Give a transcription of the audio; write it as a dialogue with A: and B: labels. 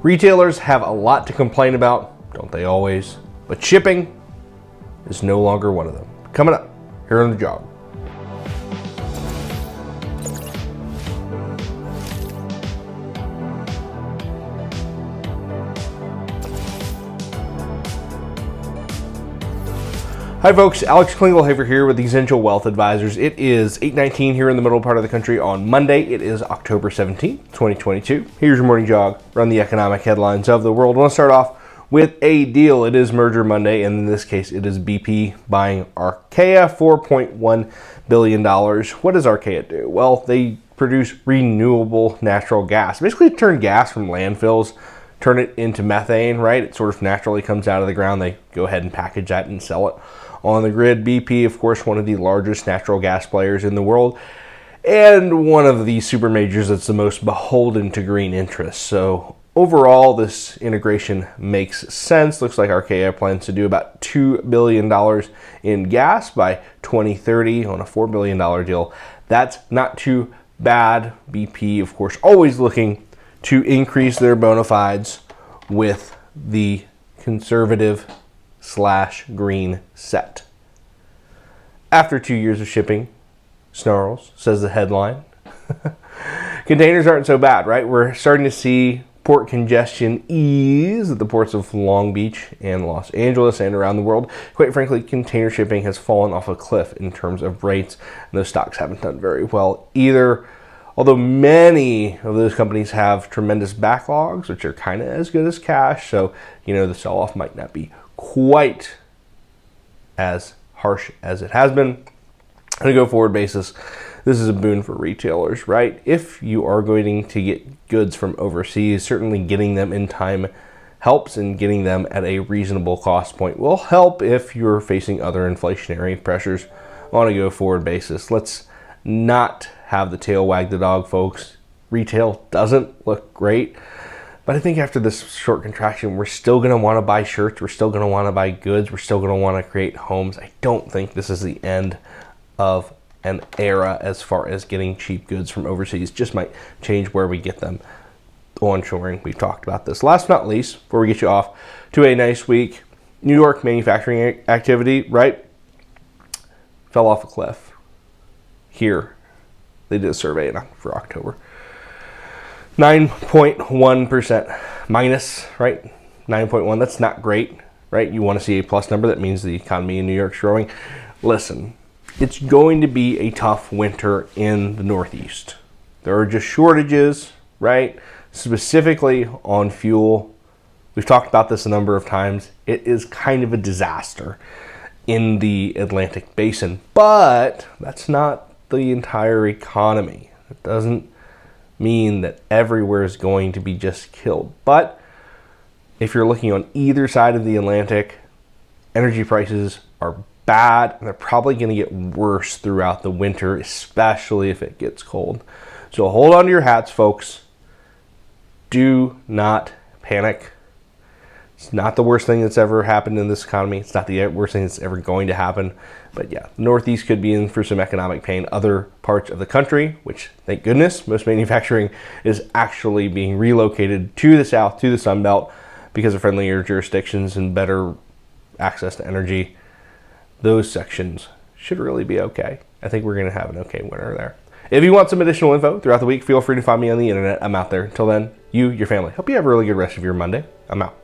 A: Retailers have a lot to complain about, don't they always? But shipping is no longer one of them. Coming up here on The Jog. Hi folks, Alex Klingelhoeffer here with Exencial Wealth Advisors. It is 8:19 here in the middle part of the country on Monday. It is October 17th, 2022. Here's your morning jog. Run the economic headlines of the world. I want to start off with a deal. It is Merger Monday, and in this case, it is BP buying Archaea, $4.1 billion. What does Archaea do? Well, they produce renewable natural gas. Basically, turn gas from landfills, turn it into methane, right? It sort of naturally comes out of the ground. They go ahead and package that and sell it on the grid. BP, of course, one of the largest natural gas players in the world, and one of the super majors that's the most beholden to green interests. So overall, this integration makes sense. Looks like Archaea plans to do about $2 billion in gas by 2030 on a $4 billion deal. That's not too bad. BP, of course, always looking to increase their bona fides with the conservative / green set. After 2 years of shipping, snarls, says the headline. Containers aren't so bad, right? We're starting to see port congestion ease at the ports of Long Beach and Los Angeles and around the world. Quite frankly, container shipping has fallen off a cliff in terms of rates, and those stocks haven't done very well either. Although many of those companies have tremendous backlogs, which are kind of as good as cash, so the sell-off might not be quite as harsh as it has been. On a go-forward basis, this is a boon for retailers, right? If you are going to get goods from overseas, certainly getting them in time helps, and getting them at a reasonable cost point will help if you're facing other inflationary pressures on a go-forward basis. Let's not have the tail wag the dog, folks. Retail doesn't look great, but I think after this short contraction, we're still going to want to buy shirts. We're still going to want to buy goods. We're still going to want to create homes. I don't think this is the end of an era as far as getting cheap goods from overseas. Just might change where we get them. Onshoring, we've talked about this. Last but not least, before we get you off to a nice week, New York manufacturing activity, right? Fell off a cliff. Here, they did a survey for October. 9.1% minus, right? 9.1, that's not great, right? You want to see a plus number. That means the economy in New York's growing. Listen, it's going to be a tough winter in the Northeast. There are just shortages, right? Specifically on fuel. We've talked about this a number of times. It is kind of a disaster in the Atlantic Basin, but that's not the entire economy. It doesn't mean that everywhere is going to be just killed. But if you're looking on either side of the Atlantic, energy prices are bad, and they're probably going to get worse throughout the winter, especially if it gets cold. So hold on to your hats, folks. Do not panic. It's not the worst thing that's ever happened in this economy. It's not the worst thing that's ever going to happen. But yeah, the Northeast could be in for some economic pain. Other parts of the country, which thank goodness, most manufacturing is actually being relocated to the south, to the Sun Belt, because of friendlier jurisdictions and better access to energy. Those sections should really be okay. I think we're going to have an okay winter there. If you want some additional info throughout the week, feel free to find me on the internet. I'm out there. Until then, you, your family, hope you have a really good rest of your Monday. I'm out.